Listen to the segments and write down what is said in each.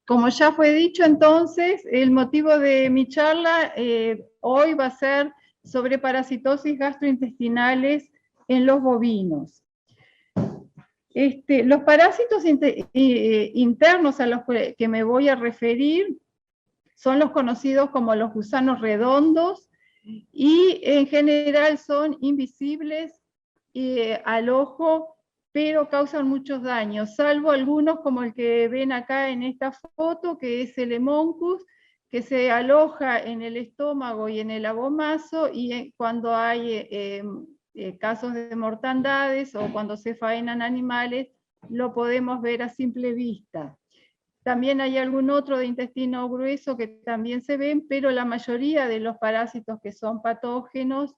Como ya fue dicho, entonces, el motivo de mi charla hoy va a ser sobre parasitosis gastrointestinales en los bovinos. Los parásitos internos a los que me voy a referir son los conocidos como los gusanos redondos y en general son invisibles al ojo, pero causan muchos daños, salvo algunos como el que ven acá en esta foto, que es el Hemoncus, que se aloja en el estómago y en el abomazo, y cuando hay casos de mortandades o cuando se faenan animales, lo podemos ver a simple vista. También hay algún otro de intestino grueso que también se ven, pero la mayoría de los parásitos que son patógenos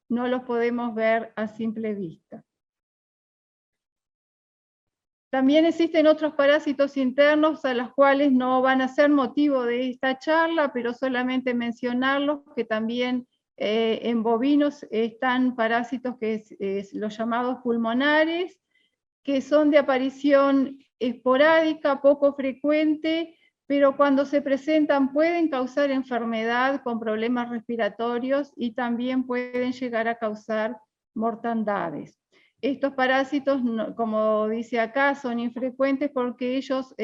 no los podemos ver a simple vista. También existen otros parásitos internos a los cuales no van a ser motivo de esta charla, pero solamente mencionarlos, que también en bovinos están parásitos que es los llamados pulmonares, que son de aparición esporádica, poco frecuente, pero cuando se presentan pueden causar enfermedad con problemas respiratorios y también pueden llegar a causar mortandades. Estos parásitos, como dice acá, son infrecuentes porque ellos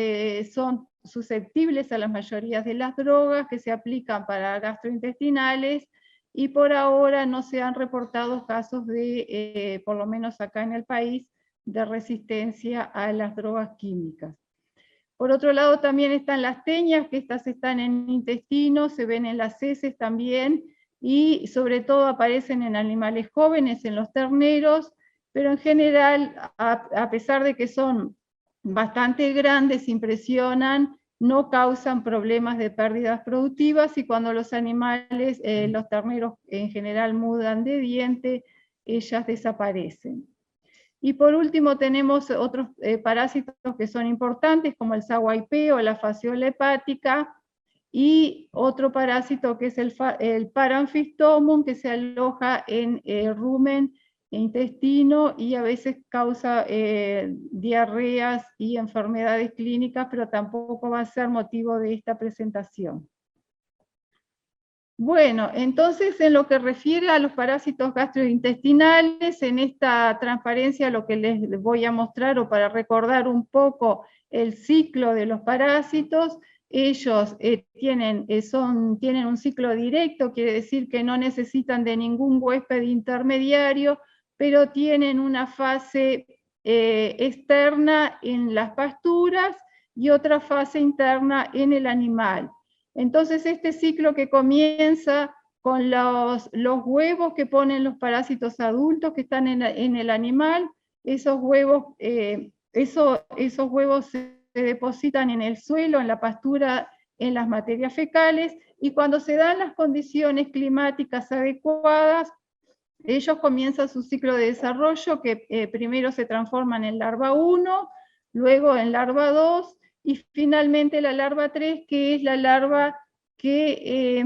son susceptibles a las mayorías de las drogas que se aplican para gastrointestinales y por ahora no se han reportado casos de, por lo menos acá en el país, de resistencia a las drogas químicas. Por otro lado también están las teñas, que estas están en intestino, se ven en las heces también, y sobre todo aparecen en animales jóvenes, en los terneros, pero en general, a pesar de que son bastante grandes, impresionan, no causan problemas de pérdidas productivas, y cuando los animales, los terneros en general mudan de diente, ellas desaparecen. Y por último tenemos otros parásitos que son importantes, como el SAWAIP o la fasciola hepática, y otro parásito que es el Paramphystomum, que se aloja en rumen e intestino y a veces causa diarreas y enfermedades clínicas, pero tampoco va a ser motivo de esta presentación. Bueno, entonces en lo que refiere a los parásitos gastrointestinales, en esta transparencia lo que les voy a mostrar, o para recordar un poco el ciclo de los parásitos, ellos tienen un ciclo directo, quiere decir que no necesitan de ningún huésped intermediario, pero tienen una fase externa en las pasturas y otra fase interna en el animal. Entonces este ciclo que comienza con los huevos que ponen los parásitos adultos que están en el animal, esos huevos se depositan en el suelo, en la pastura, en las materias fecales, y cuando se dan las condiciones climáticas adecuadas, ellos comienzan su ciclo de desarrollo, que primero se transforman en larva 1, luego en larva 2, y finalmente la larva 3, que es la larva que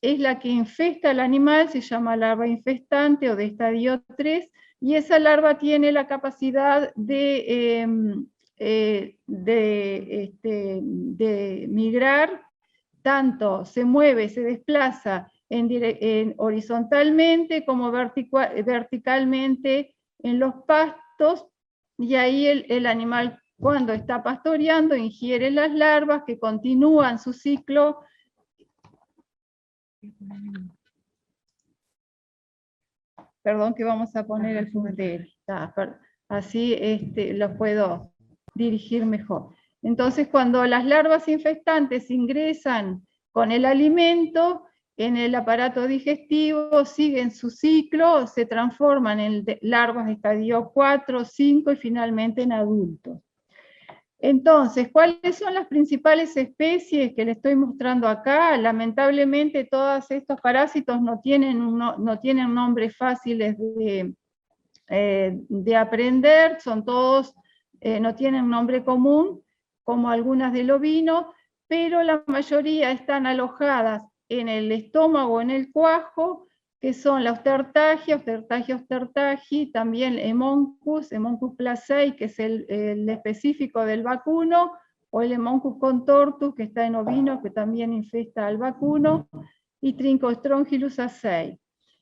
es la que infesta al animal, se llama larva infestante o de estadio 3, y esa larva tiene la capacidad de migrar, tanto se mueve, se desplaza horizontalmente como verticalmente en los pastos, y ahí el animal, cuando está pastoreando, ingiere las larvas que continúan su ciclo. Perdón, que vamos a poner el puntero. Así los puedo dirigir mejor. Entonces, cuando las larvas infestantes ingresan con el alimento en el aparato digestivo, siguen su ciclo, se transforman en larvas de estadio 4, 5 y finalmente en adultos. Entonces, ¿cuáles son las principales especies que les estoy mostrando acá? Lamentablemente todos estos parásitos no tienen nombres fáciles de aprender, son todos, no tienen nombre común, como algunas del ovino, pero la mayoría están alojadas en el estómago, en el cuajo, que son la Ostertagia ostertagi, también Hemoncus placei, que es el específico del vacuno, o el Hemoncus contortus, que está en ovino, que también infesta al vacuno, y Trincostrongylus A6.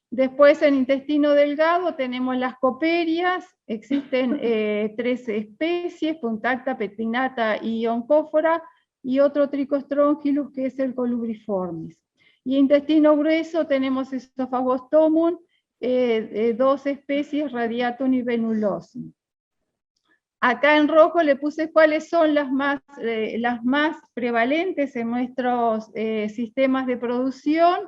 Después en intestino delgado tenemos las coperias, existen 3 especies, Punctacta, Petinata y Oncófora, y otro Tricostrongylus que es el Colubriformis. Y intestino grueso tenemos Esophagostomum, 2 especies, Radiatum y Venulosum. Acá en rojo le puse cuáles son las más prevalentes en nuestros sistemas de producción,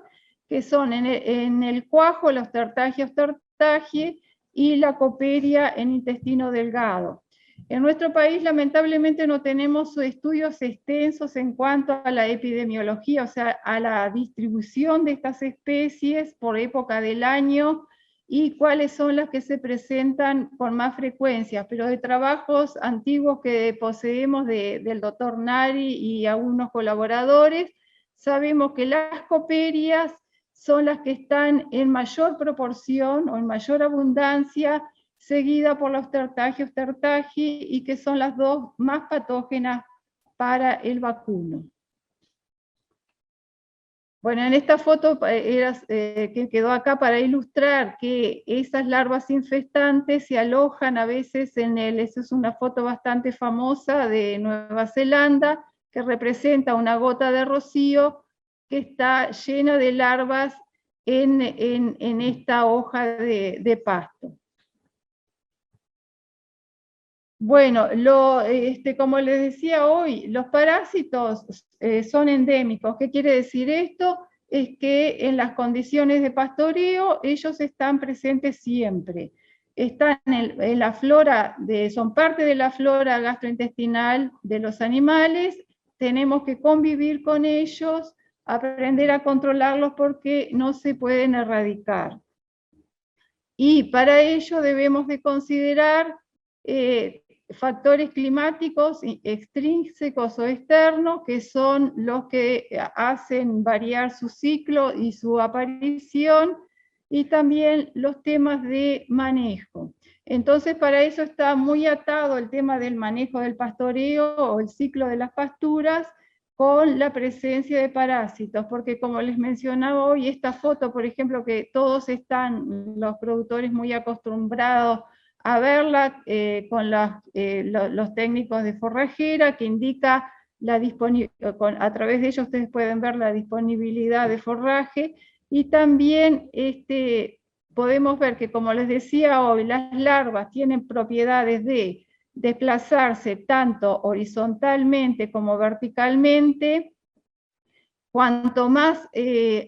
que son en el cuajo, los Osterthagia osterthagiae y la coperia en intestino delgado. En nuestro país lamentablemente no tenemos estudios extensos en cuanto a la epidemiología, o sea, a la distribución de estas especies por época del año y cuáles son las que se presentan con más frecuencia, pero de trabajos antiguos que poseemos del doctor Nari y algunos colaboradores, sabemos que las coperias son las que están en mayor proporción o en mayor abundancia, seguida por la Osterthagia osterthagiae, y que son las 2 más patógenas para el vacuno. Bueno, en esta foto que quedó acá para ilustrar que esas larvas infestantes se alojan a veces esa es una foto bastante famosa de Nueva Zelanda, que representa una gota de rocío que está llena de larvas en esta hoja de pasto. Bueno, como les decía hoy, los parásitos son endémicos. ¿Qué quiere decir esto? Es que en las condiciones de pastoreo ellos están presentes siempre. Están en la flora, son parte de la flora gastrointestinal de los animales, tenemos que convivir con ellos, aprender a controlarlos porque no se pueden erradicar. Y para ello debemos de considerar factores climáticos extrínsecos o externos, que son los que hacen variar su ciclo y su aparición, y también los temas de manejo. Entonces, para eso está muy atado el tema del manejo del pastoreo o el ciclo de las pasturas con la presencia de parásitos, porque como les mencionaba hoy, esta foto, por ejemplo, que todos están, los productores, muy acostumbrados a verla con los técnicos de forrajera, que indica a través de ellos ustedes pueden ver la disponibilidad de forraje, y también podemos ver que, como les decía hoy, las larvas tienen propiedades de desplazarse tanto horizontalmente como verticalmente. Cuanto más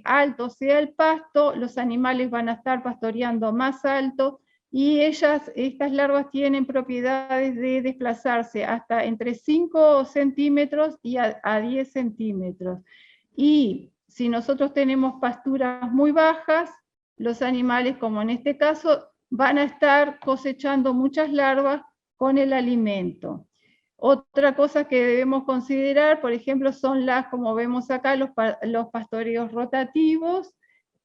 alto sea el pasto, los animales van a estar pastoreando más alto, y estas larvas tienen propiedades de desplazarse hasta entre 5 centímetros y a 10 centímetros. Y si nosotros tenemos pasturas muy bajas, los animales, como en este caso, van a estar cosechando muchas larvas con el alimento. Otra cosa que debemos considerar, por ejemplo, son como vemos acá, los pastoreos rotativos,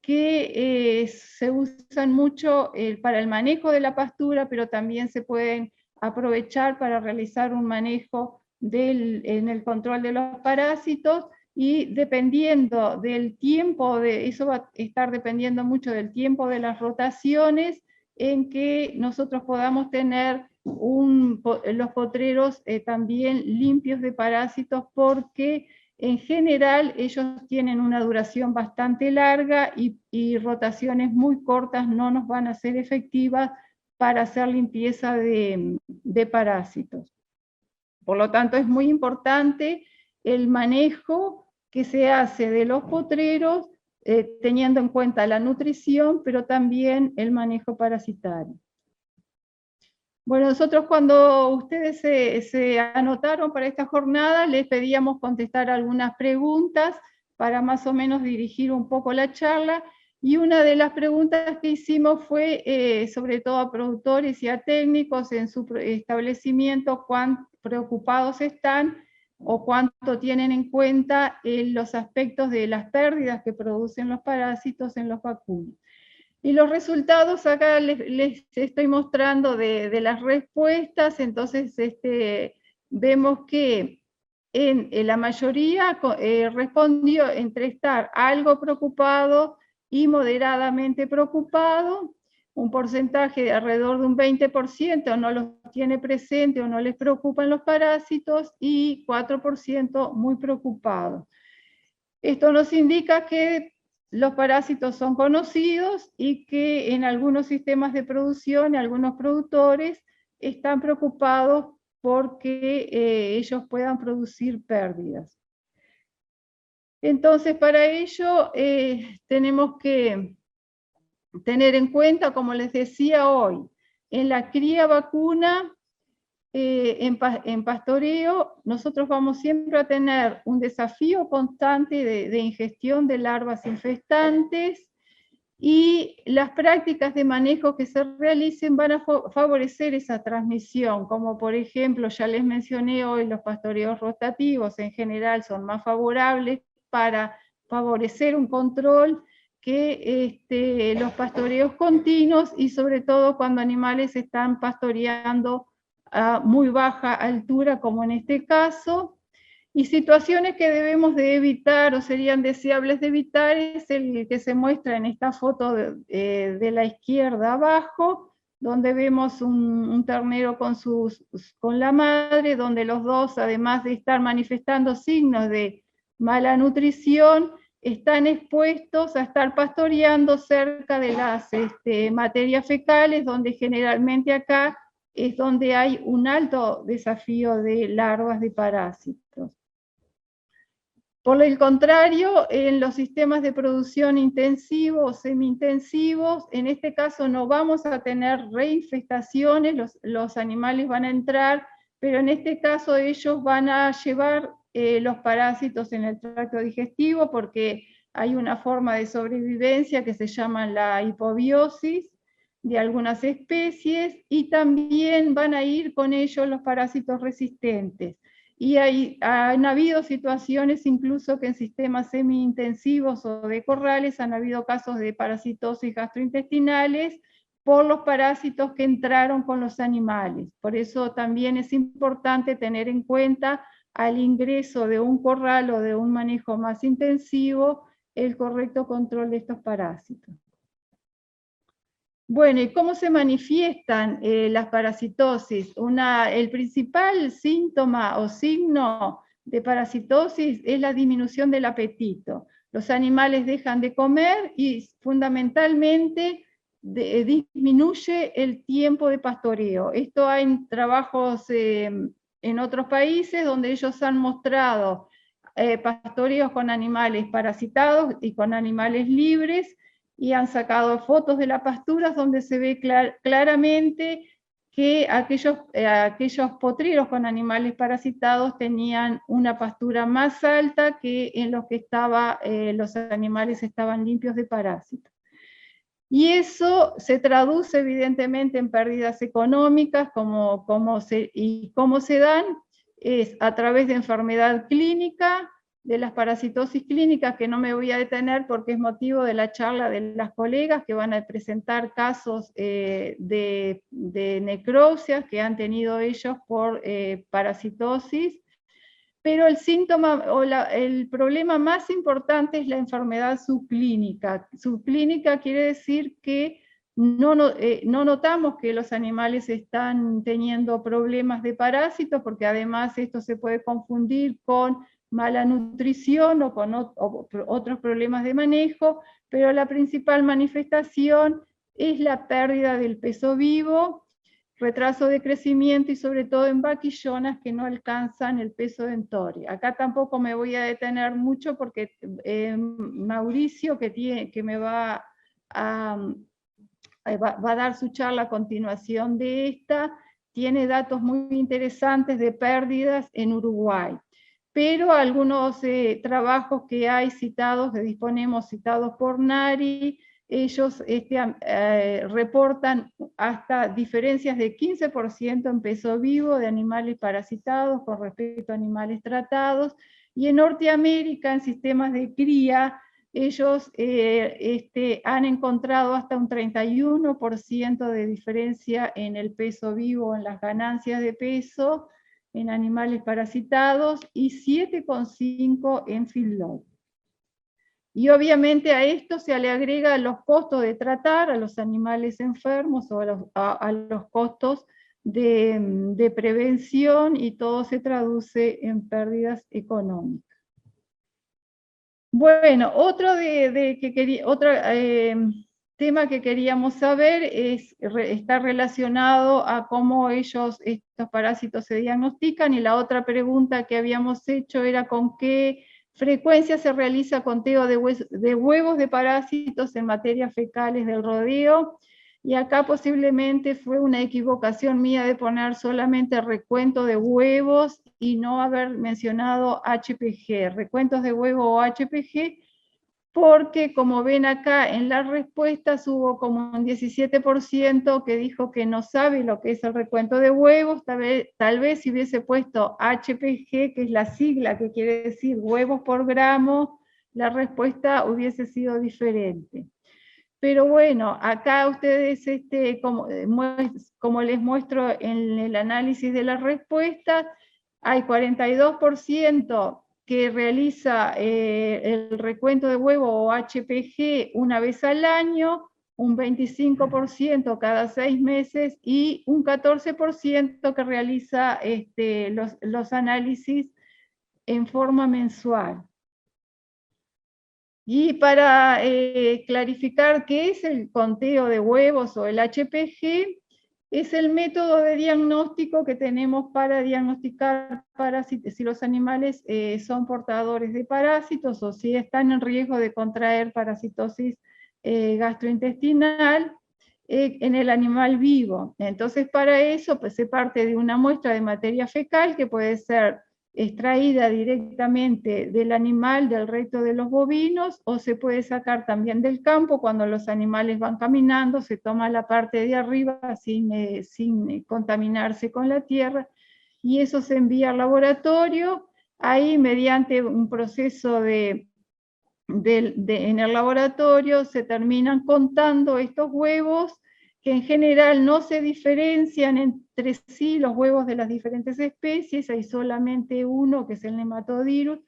que se usan mucho para el manejo de la pastura, pero también se pueden aprovechar para realizar un manejo en el control de los parásitos, y dependiendo del tiempo, eso va a estar dependiendo mucho del tiempo de las rotaciones, en que nosotros podamos tener los potreros también limpios de parásitos, porque en general ellos tienen una duración bastante larga y rotaciones muy cortas no nos van a ser efectivas para hacer limpieza de parásitos. Por lo tanto, es muy importante el manejo que se hace de los potreros, teniendo en cuenta la nutrición, pero también el manejo parasitario. Bueno, nosotros cuando ustedes se anotaron para esta jornada, les pedíamos contestar algunas preguntas para más o menos dirigir un poco la charla, y una de las preguntas que hicimos fue, sobre todo a productores y a técnicos en su establecimiento, cuán preocupados están o cuánto tienen en cuenta los aspectos de las pérdidas que producen los parásitos en los vacunos. Y los resultados acá les estoy mostrando de las respuestas. Entonces vemos que en la mayoría respondió entre estar algo preocupado y moderadamente preocupado. Un porcentaje de alrededor de un 20% no los tiene presente o no les preocupan los parásitos, y 4% muy preocupados. Esto nos indica que los parásitos son conocidos y que en algunos sistemas de producción, algunos productores están preocupados porque ellos puedan producir pérdidas. Entonces, para ello tenemos que tener en cuenta, como les decía hoy, en la cría vacuna, en pastoreo, nosotros vamos siempre a tener un desafío constante de ingestión de larvas infestantes, y las prácticas de manejo que se realicen van a favorecer esa transmisión, como por ejemplo, ya les mencioné hoy, los pastoreos rotativos en general son más favorables para favorecer un control que los pastoreos continuos, y sobre todo cuando animales están pastoreando a muy baja altura, como en este caso. Y situaciones que debemos de evitar o serían deseables de evitar es el que se muestra en esta foto de la izquierda abajo, donde vemos un ternero con la madre, donde los dos, además de estar manifestando signos de mala nutrición, están expuestos a estar pastoreando cerca de las materias fecales, donde generalmente acá es donde hay un alto desafío de larvas de parásitos. Por el contrario, en los sistemas de producción intensivos o semi-intensivos, en este caso no vamos a tener reinfestaciones, los animales van a entrar, pero en este caso ellos van a llevar los parásitos en el tracto digestivo, porque hay una forma de sobrevivencia que se llama la hipobiosis de algunas especies, y también van a ir con ellos los parásitos resistentes. Y han habido situaciones incluso que en sistemas semi-intensivos o de corrales han habido casos de parasitosis gastrointestinales por los parásitos que entraron con los animales. Por eso también es importante tener en cuenta al ingreso de un corral o de un manejo más intensivo el correcto control de estos parásitos. Bueno, ¿y cómo se manifiestan las parasitosis? El principal síntoma o signo de parasitosis es la disminución del apetito. Los animales dejan de comer y fundamentalmente disminuye el tiempo de pastoreo. Esto hay en trabajos en otros países donde ellos han mostrado pastoreos con animales parasitados y con animales libres, y han sacado fotos de las pasturas donde se ve claramente que aquellos potreros con animales parasitados tenían una pastura más alta que en los que los animales estaban limpios de parásitos. Y eso se traduce evidentemente en pérdidas económicas, cómo se dan, es a través de enfermedad clínica, de las parasitosis clínicas, que no me voy a detener porque es motivo de la charla de las colegas que van a presentar casos de necropsias que han tenido ellos por parasitosis. Pero el síntoma o el problema más importante es la enfermedad subclínica. Subclínica quiere decir que no notamos que los animales están teniendo problemas de parásitos, porque además esto se puede confundir con mala nutrición o con otros problemas de manejo, pero la principal manifestación es la pérdida del peso vivo, retraso de crecimiento y sobre todo en vaquillonas que no alcanzan el peso dentorio. Acá tampoco me voy a detener mucho porque Mauricio, que me va a dar su charla a continuación de esta, tiene datos muy interesantes de pérdidas en Uruguay. Pero algunos trabajos que hay citados, que disponemos citados por NARI, ellos reportan hasta diferencias de 15% en peso vivo de animales parasitados con respecto a animales tratados, y en Norteamérica, en sistemas de cría, ellos han encontrado hasta un 31% de diferencia en el peso vivo, en las ganancias de peso, en animales parasitados y 7,5 en feedlot. Y obviamente a esto se le agrega los costos de tratar a los animales enfermos o a los costos de prevención, y todo se traduce en pérdidas económicas. Bueno, otro tema que queríamos saber está relacionado a cómo estos parásitos se diagnostican, y la otra pregunta que habíamos hecho era con qué frecuencia se realiza conteo de huevos de parásitos en materias fecales del rodeo. Y acá posiblemente fue una equivocación mía de poner solamente recuento de huevos y no haber mencionado HPG, recuentos de huevo o HPG, porque como ven acá en las respuestas hubo como un 17% que dijo que no sabe lo que es el recuento de huevos. Tal vez si hubiese puesto HPG, que es la sigla que quiere decir huevos por gramo, la respuesta hubiese sido diferente. Pero bueno, acá ustedes, como les muestro en el análisis de las respuestas, hay 42% que realiza el recuento de huevo o HPG una vez al año, un 25% cada 6 meses y un 14% que realiza los análisis en forma mensual. Y para clarificar qué es el conteo de huevos o el HPG, es el método de diagnóstico que tenemos para diagnosticar si los animales son portadores de parásitos o si están en riesgo de contraer parasitosis gastrointestinal en el animal vivo. Entonces, para eso pues, se parte de una muestra de materia fecal que puede ser extraída directamente del animal, del recto de los bovinos, o se puede sacar también del campo cuando los animales van caminando, se toma la parte de arriba sin contaminarse con la tierra, y eso se envía al laboratorio. Ahí, mediante un proceso en el laboratorio, se terminan contando estos huevos, que en general no se diferencian entre sí los huevos de las diferentes especies, hay solamente uno que es el Nematodirus,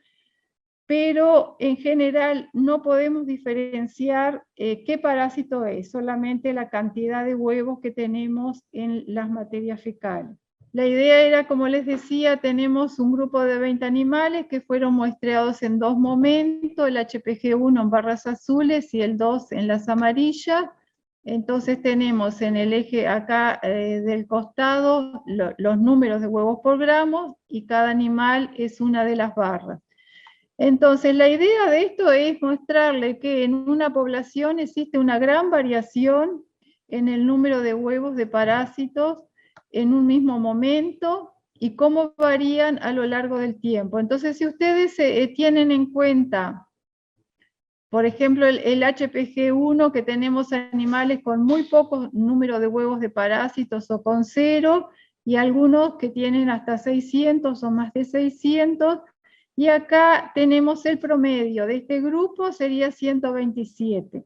pero en general no podemos diferenciar qué parásito es, solamente la cantidad de huevos que tenemos en las materias fecales. La idea era, como les decía, tenemos un grupo de 20 animales que fueron muestreados en 2 momentos, el HPG1 en barras azules y el 2 en las amarillas. Entonces tenemos en el eje acá del costado los números de huevos por gramo, y cada animal es una de las barras. Entonces la idea de esto es mostrarle que en una población existe una gran variación en el número de huevos de parásitos en un mismo momento, y cómo varían a lo largo del tiempo. Entonces, si ustedes tienen en cuenta, por ejemplo, el HPG1, que tenemos animales con muy poco número de huevos de parásitos o con 0, y algunos que tienen hasta 600 o más de 600, y acá tenemos el promedio de este grupo, sería 127.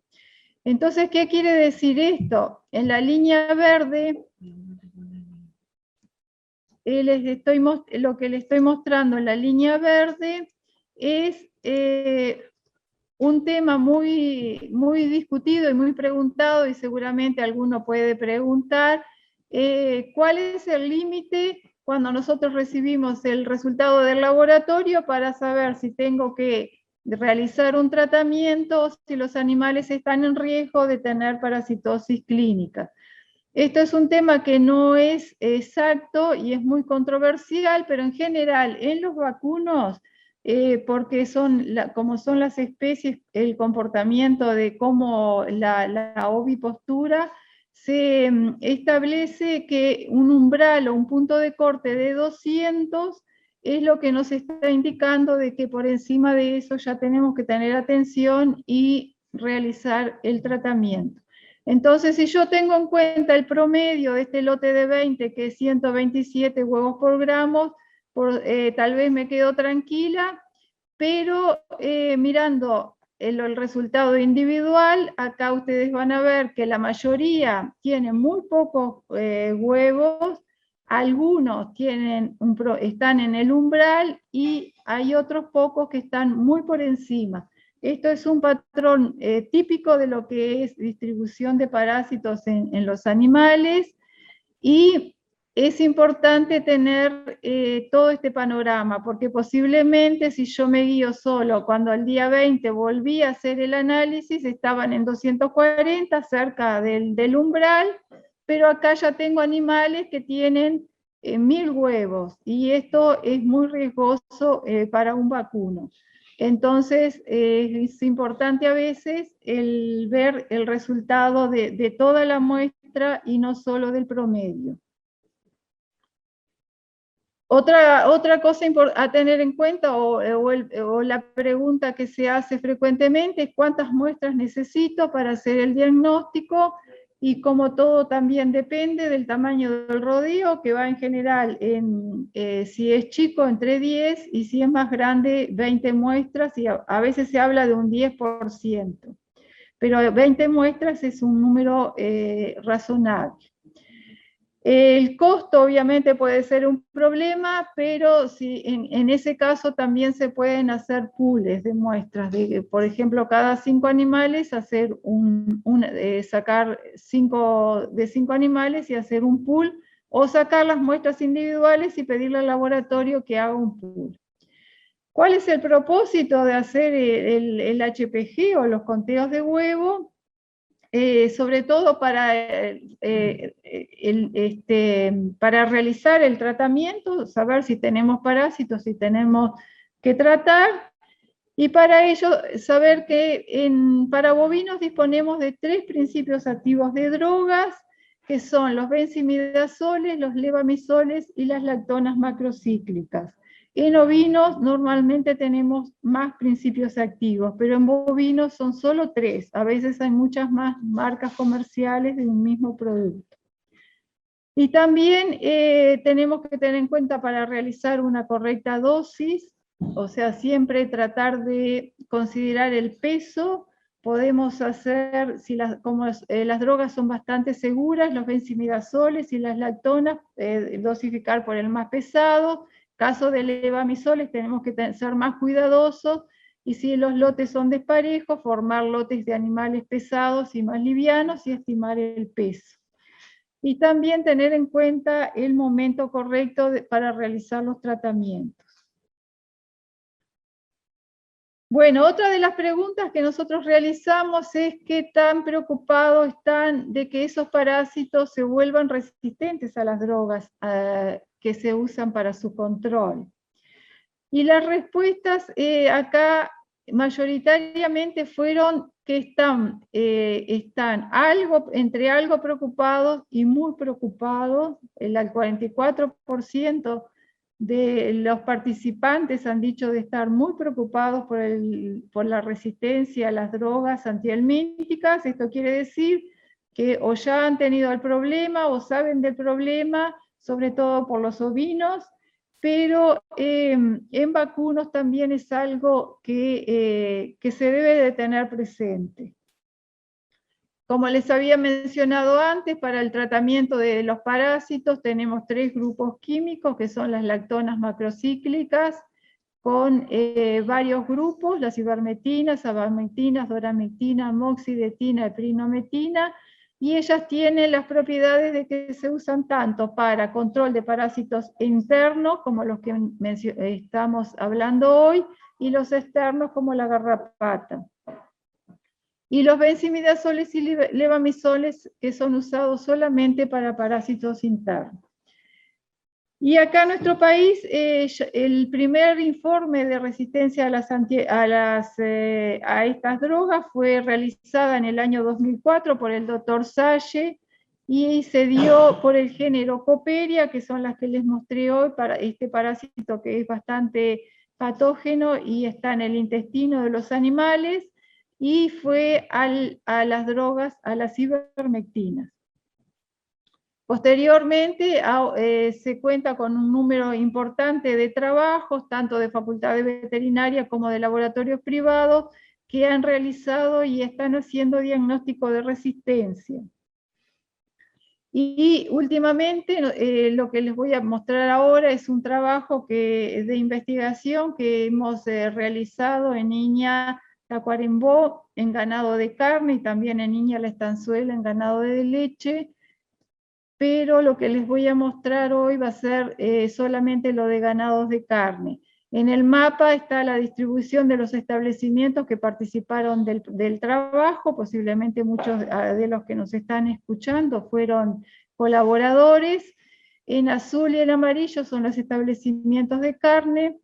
Entonces, ¿qué quiere decir esto? En la línea verde, lo que les estoy mostrando en la línea verde es un tema muy, muy discutido y muy preguntado, y seguramente alguno puede preguntar, ¿cuál es el límite cuando nosotros recibimos el resultado del laboratorio para saber si tengo que realizar un tratamiento o si los animales están en riesgo de tener parasitosis clínica? Esto es un tema que no es exacto y es muy controversial, pero en general en los vacunos, porque como son las especies, el comportamiento de cómo la ovipostura, se establece que un umbral o un punto de corte de 200 es lo que nos está indicando de que por encima de eso ya tenemos que tener atención y realizar el tratamiento. Entonces, si yo tengo en cuenta el promedio de este lote de 20, que es 127 huevos por gramo, tal vez me quedo tranquila, pero mirando el resultado individual, acá ustedes van a ver que la mayoría tiene muy pocos huevos, Algunos están en el umbral y hay otros pocos que están muy por encima. Esto es un patrón típico de lo que es distribución de parásitos en los animales, y es importante tener todo este panorama, porque posiblemente si yo me guío solo, cuando al día 20 volví a hacer el análisis, estaban en 240, cerca del umbral, pero acá ya tengo animales que tienen 1000 huevos, y esto es muy riesgoso para un vacuno. Entonces, es importante a veces ver el resultado de toda la muestra y no solo del promedio. Otra cosa a tener en cuenta, o la pregunta que se hace frecuentemente, es cuántas muestras necesito para hacer el diagnóstico, y como todo también depende del tamaño del rodeo, que va en general, si es chico, entre 10, y si es más grande, 20 muestras, y a veces se habla de un 10%. Pero 20 muestras es un número razonable. El costo obviamente puede ser un problema, pero en ese caso también se pueden hacer pools de muestras, por ejemplo, cada 5 animales sacar 5 de 5 animales y hacer un pool, o sacar las muestras individuales y pedirle al laboratorio que haga un pool. ¿Cuál es el propósito de hacer el HPG o los conteos de huevo? Sobre todo para realizar el tratamiento, saber si tenemos parásitos, si tenemos que tratar, y para ello saber que para bovinos disponemos de 3 principios activos de drogas, que son los benzimidazoles, los levamisoles y las lactonas macrocíclicas. En ovinos normalmente tenemos más principios activos, pero en bovinos son solo 3. A veces hay muchas más marcas comerciales de un mismo producto. Y también tenemos que tener en cuenta, para realizar una correcta dosis, o sea, siempre tratar de considerar el peso. Podemos hacer, como las drogas son bastante seguras, los benzimidazoles y las lactonas, dosificar por el más pesado. Caso de levamisoles tenemos que ser más cuidadosos, y si los lotes son desparejos, formar lotes de animales pesados y más livianos y estimar el peso. Y también tener en cuenta el momento correcto para realizar los tratamientos. Bueno, otra de las preguntas que nosotros realizamos es qué tan preocupados están de que esos parásitos se vuelvan resistentes a las drogas que se usan para su control. Y las respuestas acá mayoritariamente fueron que están entre algo preocupados y muy preocupados. El 44% de los participantes han dicho de estar muy preocupados por la resistencia a las drogas antihelmínticas. Esto quiere decir que o ya han tenido el problema o saben del problema, sobre todo por los ovinos, pero en vacunos también es algo que se debe de tener presente. Como les había mencionado antes, para el tratamiento de los parásitos tenemos 3 grupos químicos, que son las lactonas macrocíclicas, con varios grupos: las ivermectinas, abamectinas, doramectina, moxidetina y prinometina, y ellas tienen las propiedades de que se usan tanto para control de parásitos internos, como los que estamos hablando hoy, y los externos, como la garrapata. Y los benzimidazoles y levamisoles, que son usados solamente para parásitos internos. Y acá en nuestro país, el primer informe de resistencia a estas drogas fue realizada en el año 2004 por el doctor Salle, y se dio por el género Coperia, que son las que les mostré hoy, para este parásito que es bastante patógeno y está en el intestino de los animales, y fue a las drogas, a las ivermectinas. Posteriormente se cuenta con un número importante de trabajos, tanto de facultades veterinarias como de laboratorios privados, que han realizado y están haciendo diagnóstico de resistencia. Y últimamente lo que les voy a mostrar ahora es un trabajo de investigación que hemos realizado en Niña Tacuarembó, en ganado de carne, y también en Niña La Estanzuela, en ganado de leche, pero lo que les voy a mostrar hoy va a ser solamente lo de ganados de carne. En el mapa está la distribución de los establecimientos que participaron del trabajo. Posiblemente muchos de los que nos están escuchando fueron colaboradores. En azul y en amarillo son los establecimientos de carne.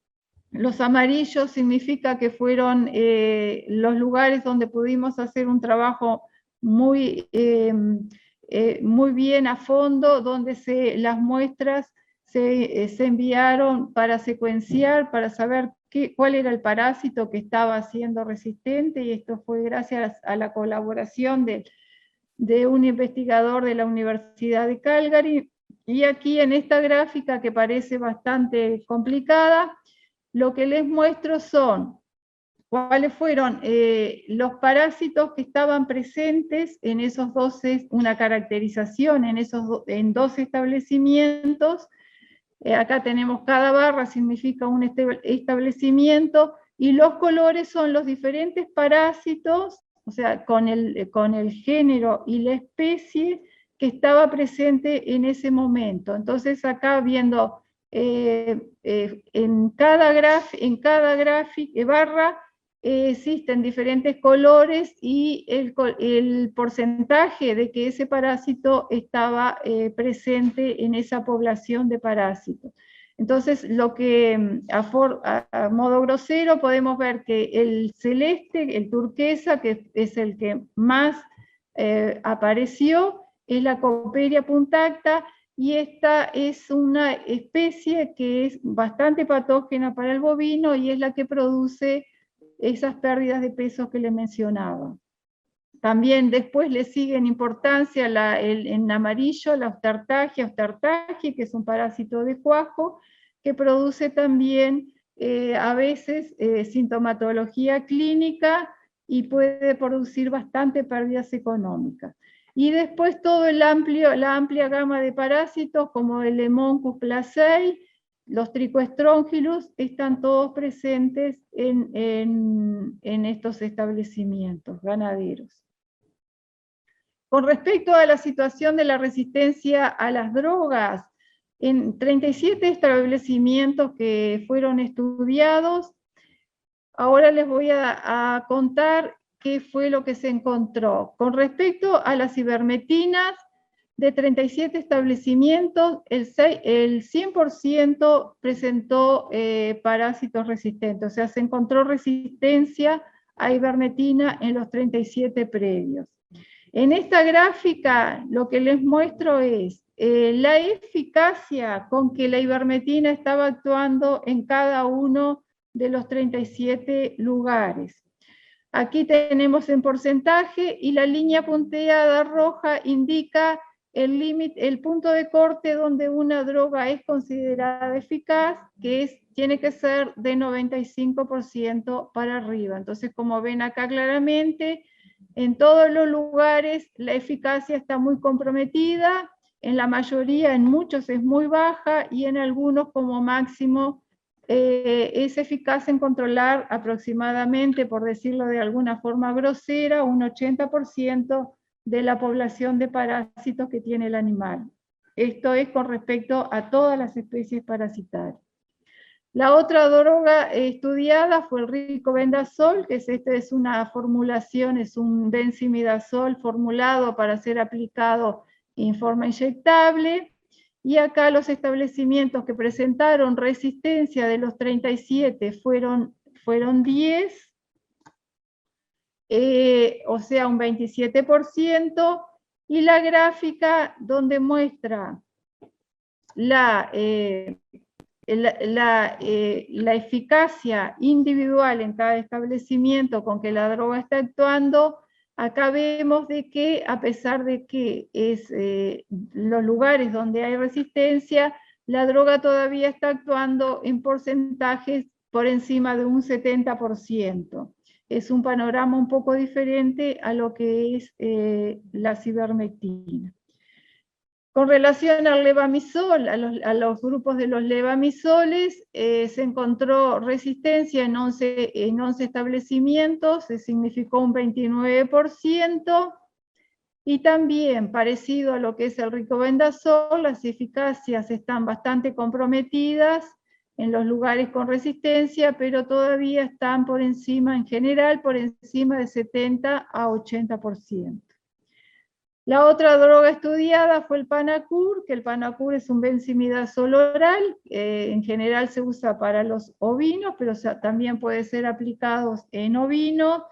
Los amarillos significa que fueron los lugares donde pudimos hacer un trabajo muy, muy bien a fondo, donde las muestras se enviaron para secuenciar, para saber cuál era el parásito que estaba siendo resistente, y esto fue gracias a la colaboración de un investigador de la Universidad de Calgary. Y aquí en esta gráfica, que parece bastante complicada, lo que les muestro son cuáles fueron los parásitos que estaban presentes en esos 12, una caracterización en 12 establecimientos. Acá tenemos cada barra, significa un establecimiento, y los colores son los diferentes parásitos, o sea, con el género y la especie que estaba presente en ese momento. Entonces acá viendo en cada barra existen diferentes colores y el porcentaje de que ese parásito estaba presente en esa población de parásitos. Entonces, lo que a modo grosero podemos ver que el celeste, el turquesa, que es el que más apareció, es la Coppelia punctata, y esta es una especie que es bastante patógena para el bovino y es la que produce esas pérdidas de peso que le mencionaba. También después le sigue en importancia en amarillo la Ostartagia, que es un parásito de cuajo, que produce también a veces sintomatología clínica y puede producir bastante pérdidas económicas. Y después la amplia gama de parásitos como el Lemoncus placei, los Trichostrongylus, están todos presentes en estos establecimientos ganaderos. Con respecto a la situación de la resistencia a las drogas, en 37 establecimientos que fueron estudiados, ahora les voy a contar qué fue lo que se encontró. Con respecto a las ivermectinas, de 37 establecimientos, el 100% presentó parásitos resistentes, o sea, se encontró resistencia a ivermectina en los 37 previos. En esta gráfica lo que les muestro es la eficacia con que la ivermectina estaba actuando en cada uno de los 37 lugares. Aquí tenemos en porcentaje, y la línea punteada roja indica el punto de corte donde una droga es considerada eficaz, que tiene que ser de 95% para arriba. Entonces, como ven acá claramente, en todos los lugares la eficacia está muy comprometida, en la mayoría, en muchos es muy baja, y en algunos como máximo es eficaz en controlar aproximadamente, por decirlo de alguna forma grosera, un 80% de la población de parásitos que tiene el animal. Esto es con respecto a todas las especies parasitarias. La otra droga estudiada fue el ricobendazol, que es una formulación, es un benzimidazol formulado para ser aplicado en forma inyectable. Y acá los establecimientos que presentaron resistencia de los 37 fueron 10, o sea, un 27%, y la gráfica donde muestra la eficacia individual en cada establecimiento con que la droga está actuando, acá vemos de que, a pesar de que es los lugares donde hay resistencia, la droga todavía está actuando en porcentajes por encima de un 70%. Es un panorama un poco diferente a lo que es la ivermectina. Con relación al levamisol, a los grupos de los levamisoles, se encontró resistencia en 11 establecimientos, se significó un 29%, y también, parecido a lo que es el ricobendazol, las eficacias están bastante comprometidas en los lugares con resistencia, pero todavía están por encima, en general, por encima de 70 a 80%. La otra droga estudiada fue el Panacur, que el Panacur es un benzimidazol oral, en general se usa para los ovinos, pero también puede ser aplicado en ovinos,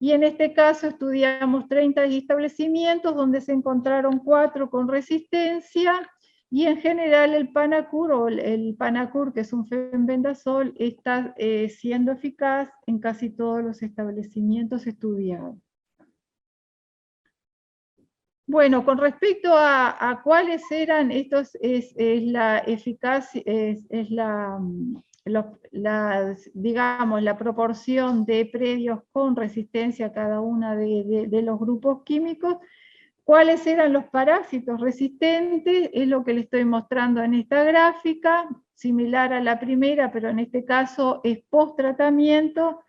y en este caso estudiamos 30 establecimientos donde se encontraron 4 con resistencia, y en general el Panacur, o el Panacur, que es un fenbendazol, está siendo eficaz en casi todos los establecimientos estudiados. Bueno, con respecto a cuáles eran estos, es la eficacia, digamos, la proporción de predios con resistencia a cada uno de los grupos químicos. ¿Cuáles eran los parásitos resistentes? Es lo que les estoy mostrando en esta gráfica, similar a la primera, pero en este caso es post-tratamiento.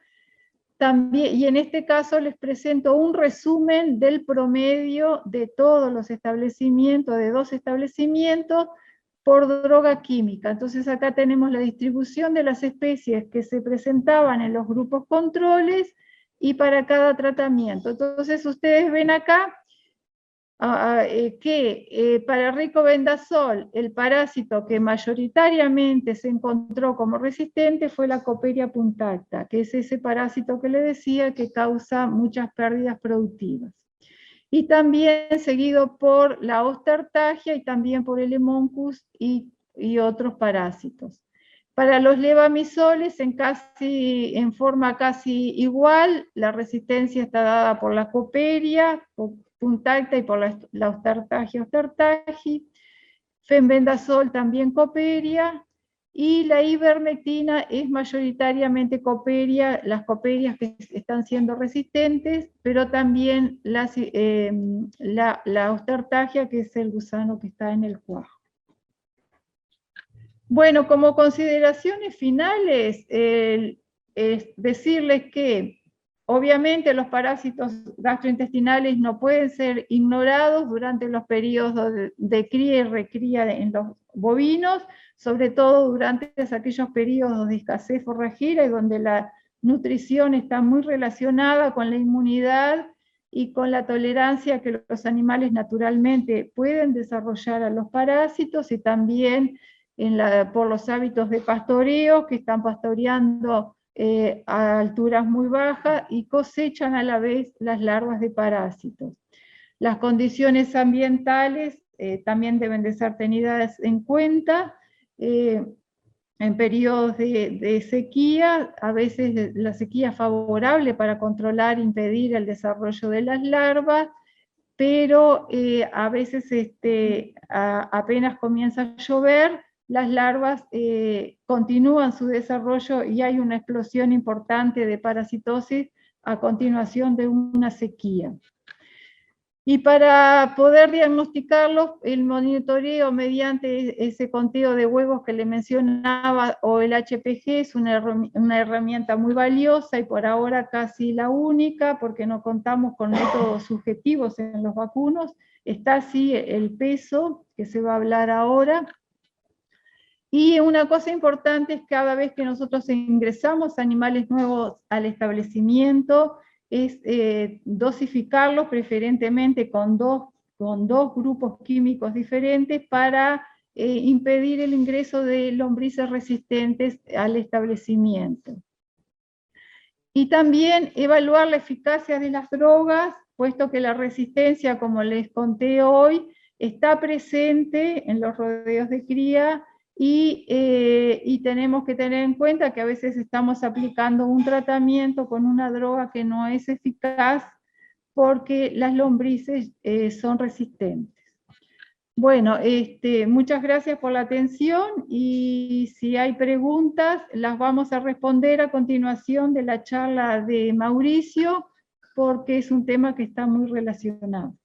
También, y en este caso les presento un resumen del promedio de todos los establecimientos, de 2 establecimientos, por droga química. Entonces acá tenemos la distribución de las especies que se presentaban en los grupos controles y para cada tratamiento. Entonces ustedes ven acá que para ricobendazol, el parásito que mayoritariamente se encontró como resistente fue la Coperia punctata, que es ese parásito que le decía que causa muchas pérdidas productivas. Y también seguido por la Ostertagia y también por el Hemoncus y otros parásitos. Para los levamisoles, en forma casi igual, la resistencia está dada por la Coperia punctata y por la Ostertagia ostertagi, fenbendazol también Coperia, y la ivermectina es mayoritariamente Coperia, las Coperias que están siendo resistentes, pero también la Ostertagia, que es el gusano que está en el cuajo. Bueno, como consideraciones finales, es decirles que obviamente los parásitos gastrointestinales no pueden ser ignorados durante los periodos de cría y recría en los bovinos, sobre todo durante aquellos periodos de escasez forrajera y donde la nutrición está muy relacionada con la inmunidad y con la tolerancia que los animales naturalmente pueden desarrollar a los parásitos, y también por los hábitos de pastoreo, que están pastoreando a alturas muy bajas y cosechan a la vez las larvas de parásitos. Las condiciones ambientales también deben de ser tenidas en cuenta. En periodos de sequía, a veces la sequía es favorable para controlar e impedir el desarrollo de las larvas, pero a veces apenas comienza a llover, las larvas continúan su desarrollo y hay una explosión importante de parasitosis a continuación de una sequía. Y para poder diagnosticarlos, el monitoreo mediante ese conteo de huevos que le mencionaba, o el HPG, es una herramienta muy valiosa y por ahora casi la única, porque no contamos con métodos subjetivos en los vacunos. Está así el peso, que se va a hablar ahora. Y una cosa importante es cada vez que nosotros ingresamos animales nuevos al establecimiento, es dosificarlos preferentemente con dos grupos químicos diferentes para impedir el ingreso de lombrices resistentes al establecimiento. Y también evaluar la eficacia de las drogas, puesto que la resistencia, como les conté hoy, está presente en los rodeos de cría, y tenemos que tener en cuenta que a veces estamos aplicando un tratamiento con una droga que no es eficaz porque las lombrices son resistentes. Bueno, muchas gracias por la atención, y si hay preguntas las vamos a responder a continuación de la charla de Mauricio, porque es un tema que está muy relacionado.